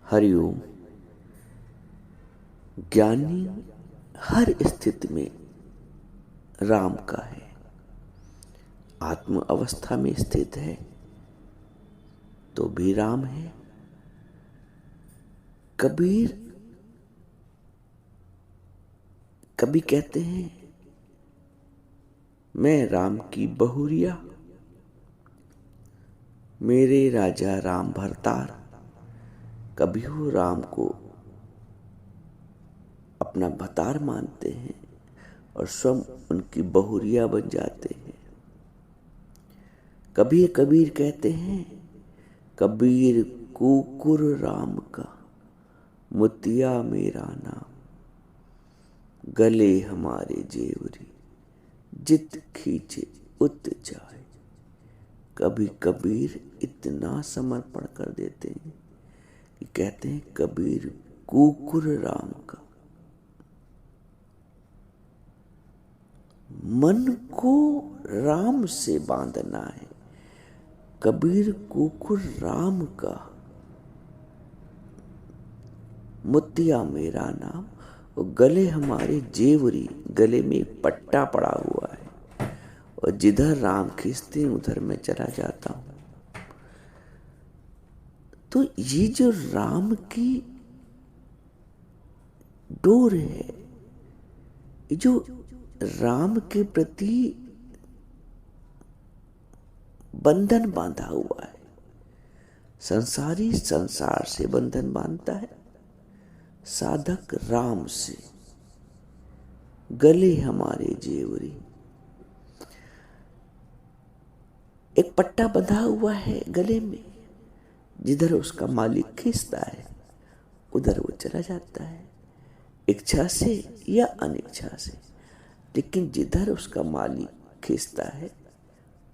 हरिओम। ज्ञानी हर स्थिति में राम का है। आत्म अवस्था में स्थित है तो भी राम है। कबीर कभी कहते हैं, मैं राम की बहुरिया, मेरे राजा राम भरतार। कभी वो राम को अपना भतार मानते हैं और स्वयं उनकी बहुरिया बन जाते हैं। कभी कबीर कहते हैं, कबीर कुकुर राम का, मुतिया मेरा नाम, गले हमारे जेवरी, जित खींचे उत जाए। कभी कबीर इतना समर्पण कर देते हैं कि कहते हैं, कबीर कुकुर राम का। मन को राम से बांधना है। कबीर कुकुर राम का, मुतिया मेरा नाम, और गले हमारे जेवरी, गले में एक पट्टा पड़ा हुआ है और जिधर राम खींचते हैं उधर मैं चला जाता हूं। तो ये जो राम की डोर है, ये जो राम के प्रति बंधन बांधा हुआ है, संसारी संसार से बंधन बांधता है, साधक राम से। गले हमारे जेवरी, एक पट्टा बंधा हुआ है गले में, जिधर उसका मालिक खींचता है उधर वो चला जाता है, इच्छा से या अनिच्छा से। लेकिन जिधर उसका मालिक खींचता है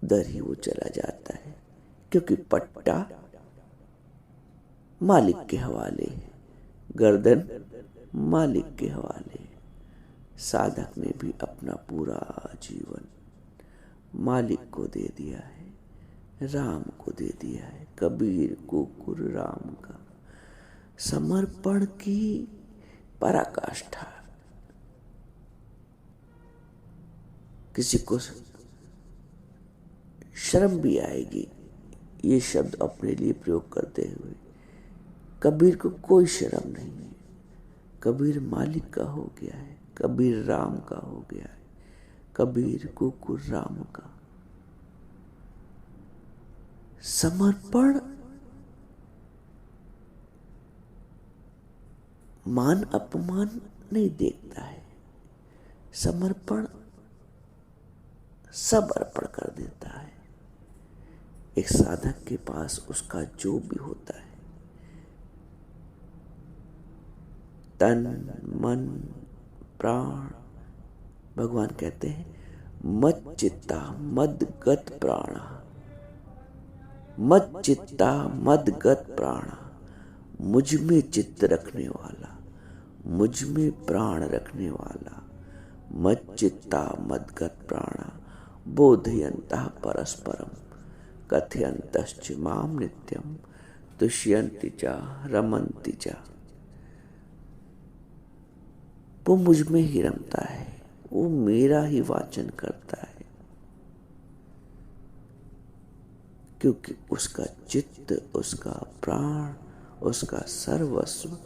उधर ही वो चला जाता है, क्योंकि पट्टा मालिक के हवाले है, गर्दन मालिक के हवाले। साधक ने भी अपना पूरा जीवन मालिक को दे दिया है, राम को दे दिया है। कबीर कुकुर राम का, समर्पण की पराकाष्ठा। किसी को शर्म भी आएगी ये शब्द अपने लिए प्रयोग करते हुए। कबीर को कोई शर्म नहीं है। कबीर मालिक का हो गया है, कबीर राम का हो गया है, कबीर कुकुर राम का। समर्पण मान अपमान नहीं देखता है। समर्पण सब अर्पण कर देता है। एक साधक के पास उसका जो भी होता है, तन मन प्राण, भगवान कहते हैं, मत चित्ता मद गत प्राणा, मत चित्ता मद गत प्राणा। मुझ में चित्त रखने वाला, मुझ में प्राण रखने वाला, मत चित्ता मद गत प्राणा, बोधयन्तः परस्परम, कथयन्तश्च माम नित्यम, तुष्यन्ति च रमन्ति च। वो मुझ में ही रमता है, वो मेरा ही वाचन करता है, क्योंकि उसका चित्त, उसका प्राण, उसका सर्वस्व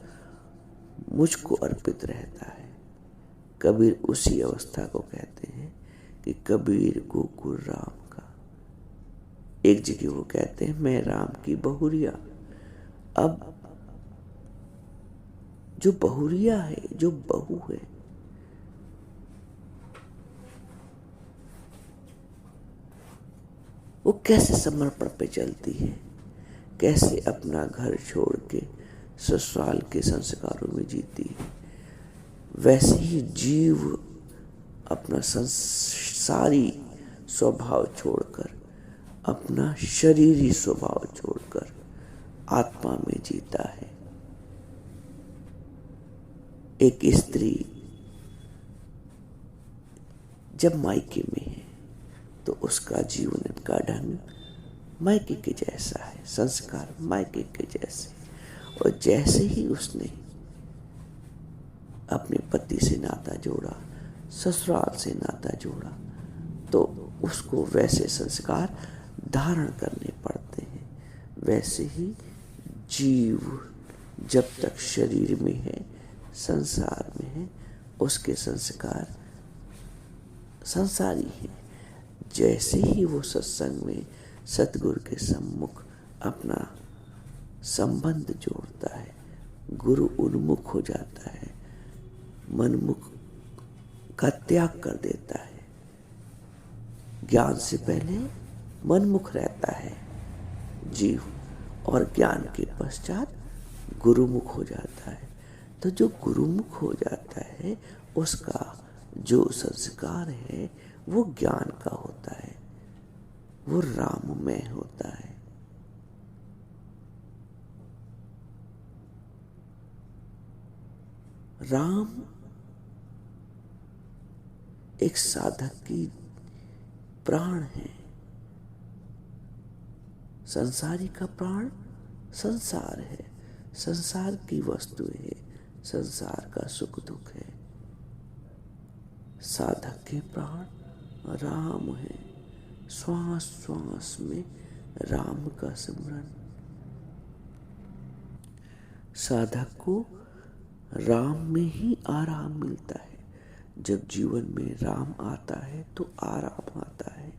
मुझको अर्पित रहता है। कबीर उसी अवस्था को कहते हैं कि कबीर कुकुर राम का। एक जगह वो कहते हैं, मैं राम की बहुरिया। अब जो बहुरिया है, जो बहू है, वो कैसे समर्पण पे चलती है, कैसे अपना घर छोड़ के ससुराल के संस्कारों में जीती है, वैसे ही जीव अपना संसारी स्वभाव छोड़कर, अपना शरीरी स्वभाव छोड़कर आत्मा में जीता है। एक स्त्री जब मायके में है तो उसका जीवन का ढंग मायके के जैसा है, संस्कार मायके के जैसे, और जैसे ही उसने अपने पति से नाता जोड़ा, ससुराल से नाता जोड़ा, तो उसको वैसे संस्कार धारण करने पड़ते हैं। वैसे ही जीव जब तक शरीर में है, संसार में है, उसके संस्कार संसारी हैं। जैसे ही वो सत्संग में सतगुरु के सम्मुख अपना संबंध जोड़ता है, गुरु उन्मुख हो जाता है, मनमुख का त्याग कर देता है। ज्ञान से पहले मनमुख रहता है जीव, और ज्ञान के पश्चात गुरुमुख हो जाता है। तो जो गुरुमुख हो जाता है, उसका जो संस्कार है वो ज्ञान का होता है, वो राममय होता है। राम एक साधक की प्राण है। संसारी का प्राण संसार है, संसार की वस्तुएं है, संसार का सुख दुख है। साधक के प्राण राम है। श्वास श्वास में राम का सिमरन। साधक को राम में ही आराम मिलता है। जब जीवन में राम आता है तो आराम आता है।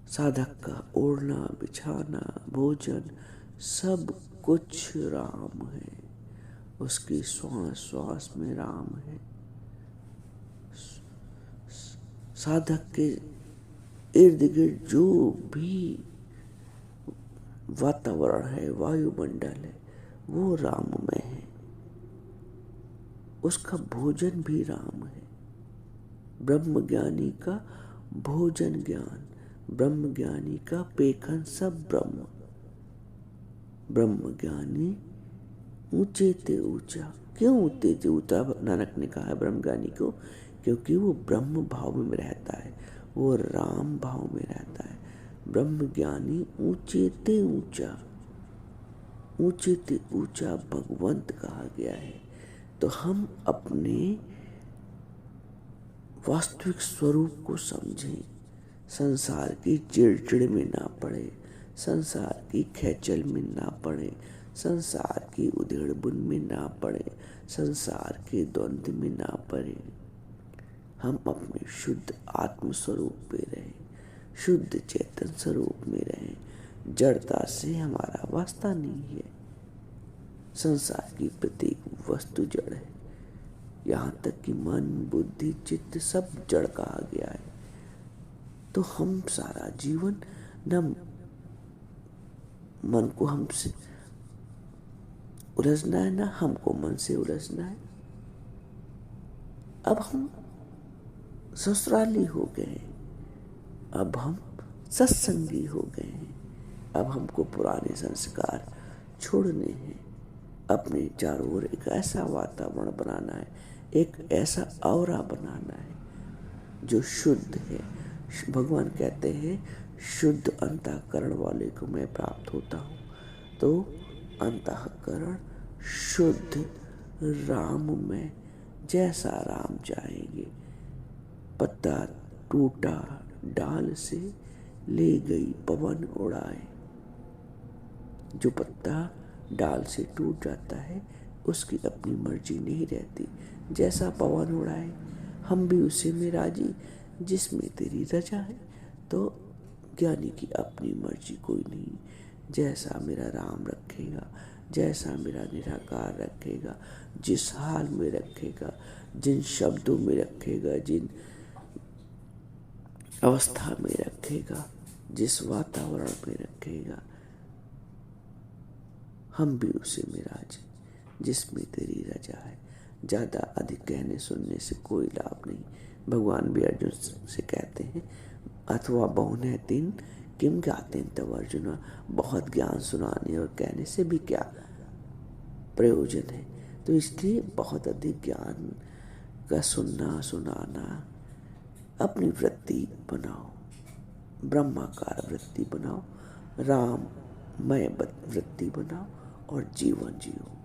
साधक का ओढ़ना, बिछाना, भोजन सब कुछ राम है। उसकी श्वास श्वास में राम है। साधक के इर्द गिर्द जो भी वातावरण है, वायुमंडल है, वो राममय है। उसका भोजन भी राम है। ब्रह्म ज्ञानी का भोजन ज्ञान, ब्रह्म ज्ञानी का पेखन सब ब्रह्म। ब्रह्म ज्ञानी ऊंचे ते ऊंचा। क्यों ऊंचे ते ऊंचा नानक ने कहा है ब्रह्म ज्ञानी को? क्योंकि वो ब्रह्म भाव में रहता है, वो राम भाव में रहता है। ब्रह्म ज्ञानी ऊंचे ते ऊंचा, ऊंचे ते ऊंचा भगवंत कहा गया है। तो हम अपने वास्तविक स्वरूप को समझें, संसार की चिड़चिड़ में ना पड़े, संसार की खेचल में ना पड़े, संसार की उधेड़ बुन में ना पड़े, संसार के द्वंद्व में ना पड़े। हम अपने शुद्ध आत्म स्वरूप में रहें, शुद्ध चेतन स्वरूप में रहें। जड़ता से हमारा वास्ता नहीं है। संसार की प्रत्येक वस्तु जड़ है। यहाँ तक कि मन, बुद्धि, चित्त सब जड़ कहा गया है। तो हम सारा जीवन न मन को हमसे उलझना है, ना हमको मन से उलझना है। अब हम ससुराली हो गए हैं, अब हम सत्संगी हो गए हैं। अब हमको पुराने संस्कार छोड़ने हैं। अपने चारों ओर एक ऐसा वातावरण बनाना है, एक ऐसा ऑरा बनाना है जो शुद्ध है। भगवान कहते हैं शुद्ध अंतःकरण वाले को मैं प्राप्त होता हूँ। तो अंतःकरण शुद्ध राम में, जैसा राम चाहेंगे। पत्ता टूटा डाल से ले गई पवन उड़ाए। जो पत्ता डाल से टूट जाता है उसकी अपनी मर्जी नहीं रहती, जैसा पवन उड़ाए। हम भी उसी में राजी जिसमें तेरी रजा है। तो ज्ञानी की अपनी मर्जी कोई नहीं। जैसा मेरा राम रखेगा, जैसा मेरा निराकार रखेगा, जिस हाल में रखेगा, जिन शब्दों में रखेगा, जिन अवस्था में रखेगा, जिस वातावरण में रखेगा, हम भी उसी में राजी जिसमें तेरी रजा है। ज़्यादा अधिक कहने सुनने से कोई लाभ नहीं। भगवान भी अर्जुन से कहते हैं अथवा बहुने तीन किम ज्ञातेन तव अर्जुन। बहुत ज्ञान सुनाने और कहने से भी क्या प्रयोजन है। तो इसलिए बहुत अधिक ज्ञान का सुनना सुनाना अपनी वृत्ति बनाओ, ब्रह्माकार वृत्ति बनाओ। राम मैं वृत्ति बनाओ और जीवन जियो।